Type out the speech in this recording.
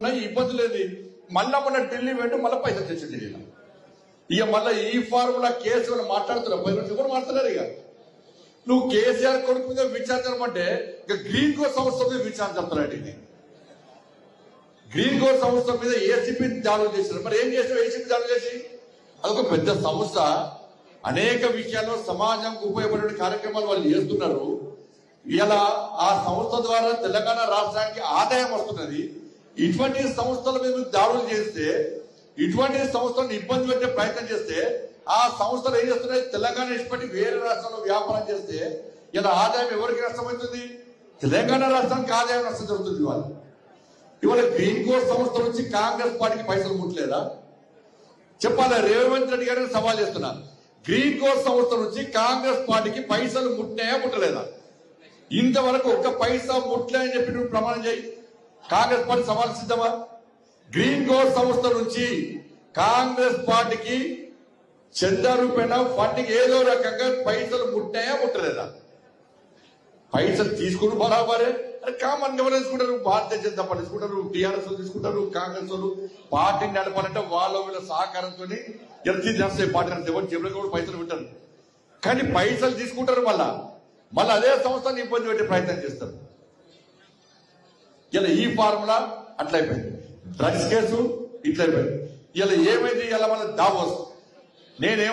ఇబ్బంది లేదు. మళ్ళా మన ఢిల్లీ వెంట మళ్ళీ పైసలు తెచ్చింది. ఇక మళ్ళీ ఈ ఫార్ములా కేసులు మాట్లాడుతున్నారు, 10 రోజులు కూడా మాట్లాడుతున్నారు. ఇక నువ్వు కేసీఆర్ కొడుకు మీద విచారించమంటే ఇక గ్రీన్ కోర్ సంస్థ మీద విచారణ చెప్తారండి. గ్రీన్ కోర్ సంస్థ మీద ఏసీపీ దాడులు చేశారు. మరి ఏం చేశారు ఏసీపీ దాడులు చేసి? అదొక పెద్ద సంస్థ, అనేక విషయాల్లో సమాజంకు ఉపయోగపడే కార్యక్రమాలు వాళ్ళు చేస్తున్నారు. ఇలా ఆ సంస్థ ద్వారా తెలంగాణ రాష్ట్రానికి ఆదాయం వస్తున్నది. ఇటువంటి సంస్థల మీద దాడులు చేస్తే, ఇటువంటి సంస్థలను ఇబ్బంది పెట్టే ప్రయత్నం చేస్తే, ఆ సంస్థలు ఏం చేస్తున్నాయి? తెలంగాణ ఇష్టపడి వేరే రాష్ట్రంలో వ్యాపారం చేస్తే ఇలా ఆదాయం ఎవరికి నష్టమవుతుంది? తెలంగాణ రాష్ట్రానికి ఆదాయం నష్టం జరుగుతుంది. ఇవాళ గ్రీన్ కోర్ సంస్థ నుంచి కాంగ్రెస్ పార్టీకి పైసలు ముట్టలేదా? చెప్పాలి. రేవంత్ రెడ్డి గారిని సవాల్ చేస్తున్నా, గ్రీన్ కోర్ సంస్థ నుంచి కాంగ్రెస్ పార్టీకి పైసలు ముట్టినాయా ముట్టలేదా? ఇంతవరకు ఒక్క పైసా ముట్టలే అని చెప్పి నువ్వు ప్రమాణం చేయి. కాంగ్రెస్ పార్టీ సవాల్ సిద్ధమా? గ్రీన్ కోర్ సంస్థ నుంచి కాంగ్రెస్ పార్టీకి చందా రూపాయన ఫండింగ్ ఏదో రకంగా పైసలు ముట్టాయా ముట్టలేదా? పైసలు తీసుకుని బరాబరే. అరే కామన్ ఎవరు తీసుకుంటారు? భారతీయ జనతా పార్టీ తీసుకుంటారు, టీఆర్ఎస్ తీసుకుంటారు, కాంగ్రెస్ వాళ్ళు పార్టీని నడపాలంటే వాళ్ళ వీళ్ళ సహకారంతో నడుస్తాయి. పార్టీ నడిస్తే ఎవరు జబ్బులు కూడా పైసలు పెట్టారు, కానీ పైసలు తీసుకుంటారు. మళ్ళా అదే సంస్థని ఇబ్బంది పెట్టే ప్రయత్నం చేస్తారు. ఇలా ఈ ఫార్ములా అట్లయిపోయింది, డ్రగ్స్ కేసు ఇట్లయిపోయింది. ఇలా ఏమైంది? ఇలా మన దావోస్ నేనేమో